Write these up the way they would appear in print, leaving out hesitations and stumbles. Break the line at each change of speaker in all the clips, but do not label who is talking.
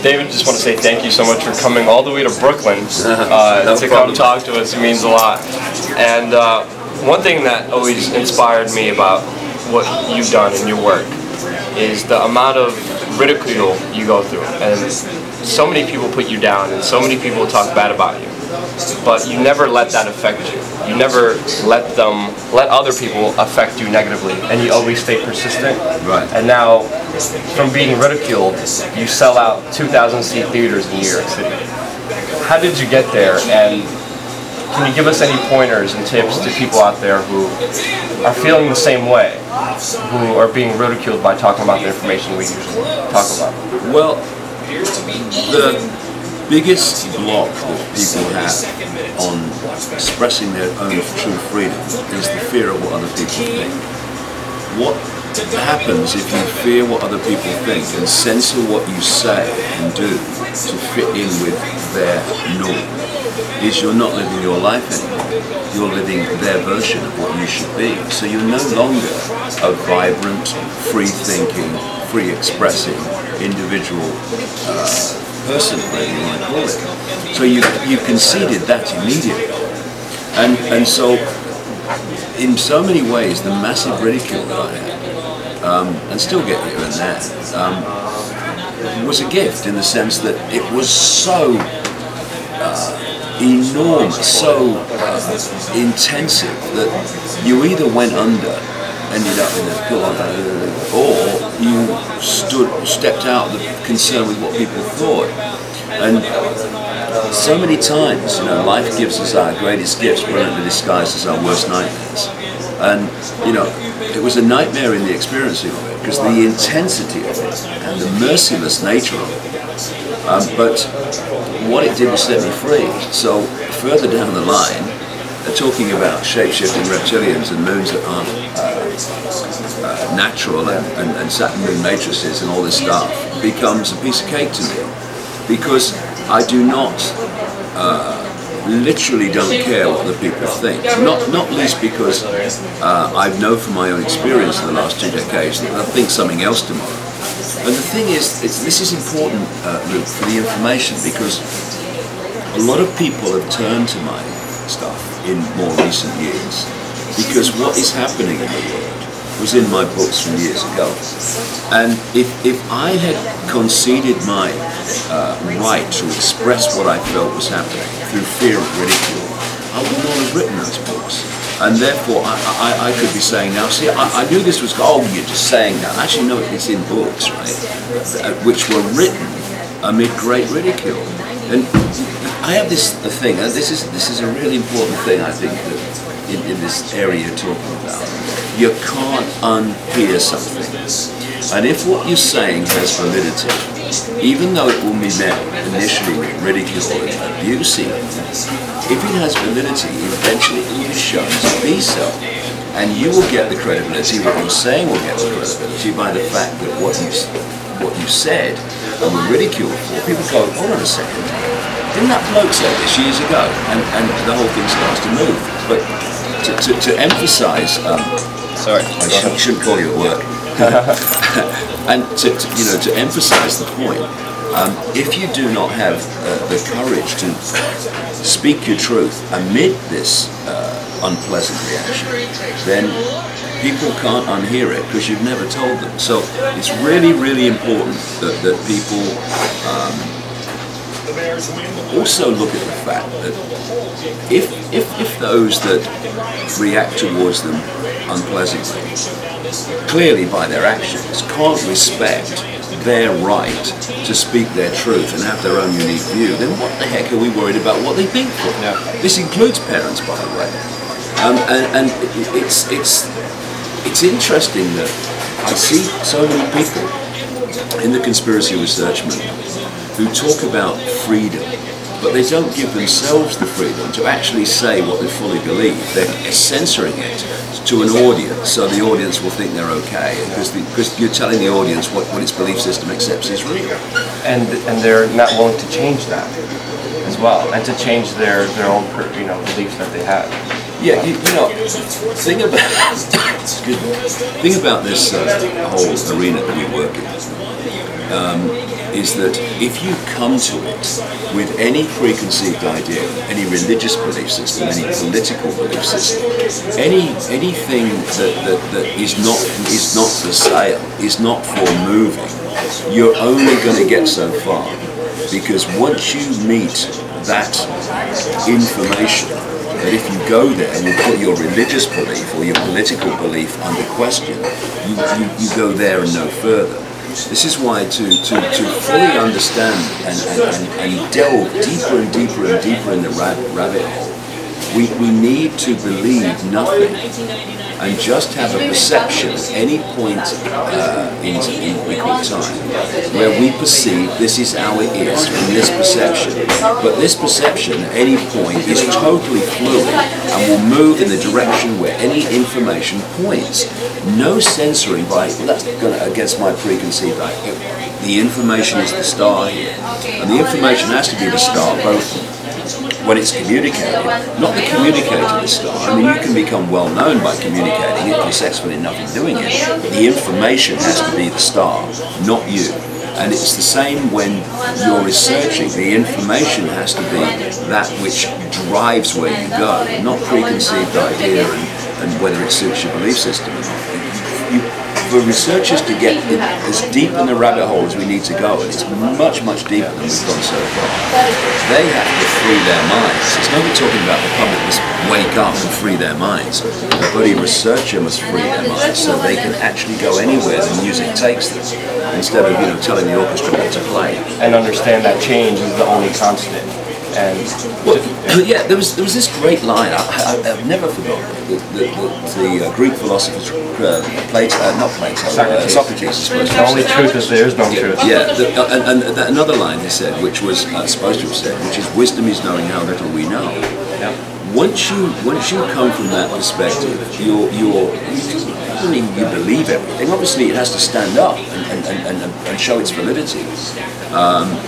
David, just want to say thank you so much for coming all the way to Brooklyn
No
to
problem.
come talk to us. It means a lot. And one thing that always inspired me about what you've done in your work is the amount of ridicule you go through. And so many people put you down and so many people talk bad about you. But you never let that affect you. You never let other people affect you negatively, and you always stay persistent.
Right.
And now, from being ridiculed, you sell out 2,000-seat theaters in New York City. How did you get there? And can you give us any pointers and tips to people out there who are feeling the same way, who are being ridiculed by talking about the information we usually talk about?
Well, the biggest block that people have on expressing their own true freedom is the fear of what other people think. What happens if you fear what other people think and censor what you say and do to fit in with their norm is you're not living your life anymore. You're living their version of what you should be. So you're no longer a vibrant, free-thinking, free-expressing individual person, whatever you want to call it. So you conceded that immediately. And so, in so many ways, the massive ridicule that I had, and still get here and there, was a gift in the sense that it was so enormous, so intensive that you either went under, ended up in a pillar, or you stepped out of the concern with what people thought. And so many times, you know, life gives us our greatest gifts, brilliantly disguised as our worst nightmares. And, you know, it was a nightmare in the experiencing of it, because the intensity of it and the merciless nature of it. But what it did was set me free. So further down the line, talking about shape-shifting reptilians and moons that aren't natural and Saturn moon matrices and all this stuff becomes a piece of cake to me, because I do not literally don't care what the people think. Not least because I've known from my own experience in the last 2 decades that they'll think something else tomorrow. And the thing is, this is important, Luke, for the information, because a lot of people have turned to my stuff in more recent years, because what is happening in the world was in my books from years ago. And if I had conceded my right to express what I felt was happening through fear of ridicule, I would not have written those books. And therefore, I could be saying now, see, I knew this was, oh, you're just saying that. Actually, no, it's in books, right, which were written amid great ridicule. And I have this thing, and this is a really important thing, I think, that in this area you're talking about. You can't unhear something. And if what you're saying has validity, even though it will be met initially with ridicule and abuse, if it has validity, eventually it will be shown to be so. And you will get the credibility, what you're saying will get the credibility by the fact that what you said and were ridiculed for, people go, hold on a second, didn't that bloke say this years ago? And the whole thing starts to move. But to emphasize, sorry, I shouldn't call you at work. And to emphasize the point, if you do not have the courage to speak your truth amid this unpleasant reaction, then people can't unhear it because you've never told them. So it's really, really important that people also look at the fact that if those that react towards them unpleasantly, clearly by their actions, can't respect their right to speak their truth and have their own unique view, then what the heck are we worried about what they think for? Yeah. This includes parents, by the way. And it's interesting that I see so many people in the conspiracy research movement who talk about freedom, but they don't give themselves the freedom to actually say what they fully believe. They're censoring it to an audience, so the audience will think they're okay, because you're telling the audience what its belief system accepts is real.
And they're not willing to change that as well, and to change their own beliefs that they have.
Yeah, think about excuse me. Think about this whole arena that we work in. is that if you come to it with any preconceived idea, any religious belief system, any political belief system, anything that is not for sale, is not for moving, you're only going to get so far. Because once you meet that information, that if you go there and you put your religious belief or your political belief under question, you go there and no further. This is why to fully understand and delve deeper and deeper and deeper in the rabbit hole, we need to believe nothing and just have a perception at any point in equal time where we perceive this is how it is from this perception. But this perception at any point is totally fluid and will move in the direction where any information points. No censoring by, well, that's going against my preconceived idea. The information is the star here. And the information has to be the star both when it's communicated, not the communicator the star. I mean, you can become well known by communicating if you're successful enough in doing it. But the information has to be the star, not you. And it's the same when you're researching. The information has to be that which drives where you go, not preconceived idea and whether it suits your belief system or not. For researchers to get as deep in the rabbit hole as we need to go, and it's much, much deeper than we've gone so far, they have to free their minds. It's nobody talking about the public must wake up and free their minds. The bloody researcher must free their minds so they can actually go anywhere the music takes them, instead of telling the orchestra what to play.
And understand that change is the only constant. And
well, yeah, there was this great line I've never forgotten. The Greek philosopher Socrates is supposed to
the only truth is there is no truth.
Yeah, another line he said, which was supposed to have said, which is wisdom is knowing how little we know.
Yeah.
Once you come from that perspective, you believe everything. Obviously, it has to stand up and show its validity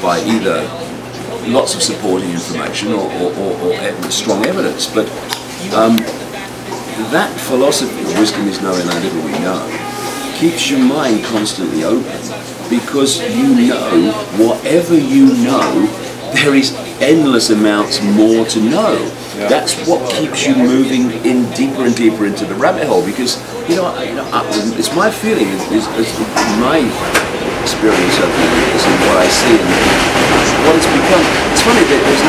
by either lots of supporting information or strong evidence. But that philosophy, wisdom is knowing how little we know, keeps your mind constantly open, because you know, whatever you know, there is endless amounts more to know. Yeah. That's what keeps you moving in deeper and deeper into the rabbit hole, because it's my feeling, is my experience of it and what I see and what it's become. It's funny that there's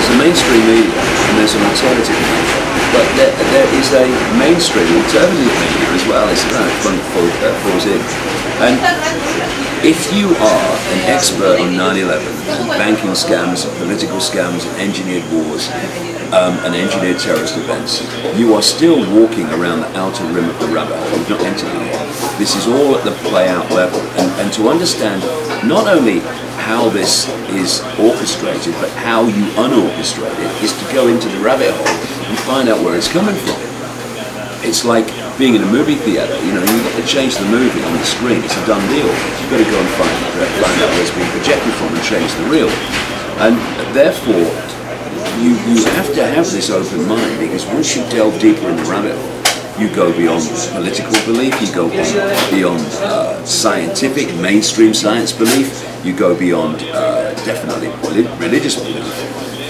a mainstream media and there's an alternative media, but there is a mainstream alternative media as well. It's falls in. And if you are an expert on 9/11 and banking scams and political scams and engineered wars and engineered terrorist events, you are still walking around the outer rim of the rabbit hole. You've not entered it yet. This is all at the play-out level. And to understand not only how this is orchestrated, but how you unorchestrate it, is to go into the rabbit hole and find out where it's coming from. It's like being in a movie theater. You've got to change the movie on the screen. It's a done deal. You've got to go and find out where it's being projected from and change the reel. And therefore, you have to have this open mind, because once you delve deeper in the rabbit hole, you go beyond political belief, you go beyond scientific, mainstream science belief, you go beyond definitely religious belief.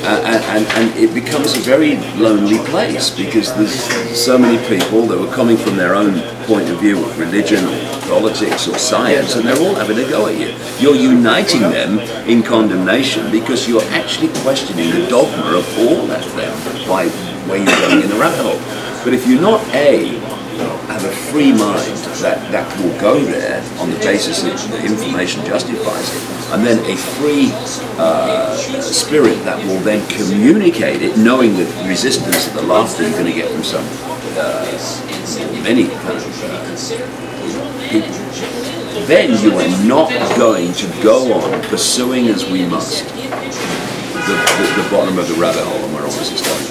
And it becomes a very lonely place, because there's so many people that were coming from their own point of view of religion or politics or science, and they're all having a go at you. You're uniting them in condemnation, because you're actually questioning the dogma of all of them by where you're going in the rabbit hole. But if you're not have a free mind that will go there on the basis that the information justifies it, and then a free spirit that will then communicate it, knowing the resistance of the laughter you're going to get from some many kind of people, then you are not going to go on pursuing as we must the bottom of the rabbit hole and where all this is going.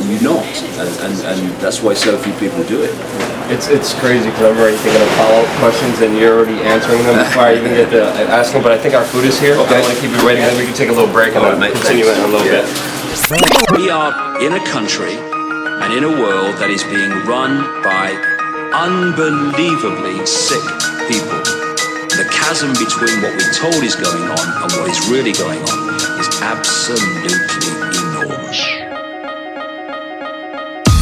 You're not, and that's why so few people do it.
It's crazy, because I'm already thinking of follow-up questions and you're already answering them before I even get to ask them. But I think our food is here. Okay. I want to keep it waiting, and then we can take a little break and then continue it in a little bit.
We are in a country and in a world that is being run by unbelievably sick people. the chasm between what we're told is going on and what is really going on is absolutely enormous.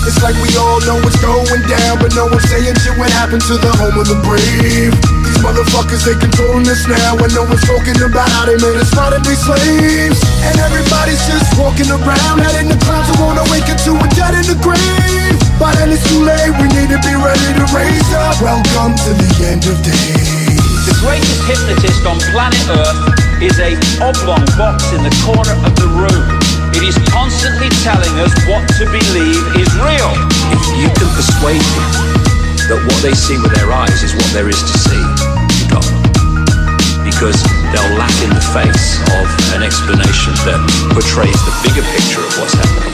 It's like we all know what's going down, but no one's saying shit what happened to the home of the brave. These motherfuckers, they controlling us now, and no one's talking about how they made us fight and be slaves. And everybody's just walking around, heading the clouds who wanna wake up to a dead in the grave. But then it's too late, we need to be ready to raise up. Welcome to the end of days.
The greatest hypnotist on planet Earth is a oblong box in the corner of the room. It is constantly telling us what to believe is real.
If you can persuade people that what they see with their eyes is what there is to see, you got them. Because they'll laugh in the face of an explanation that portrays the bigger picture of what's happening.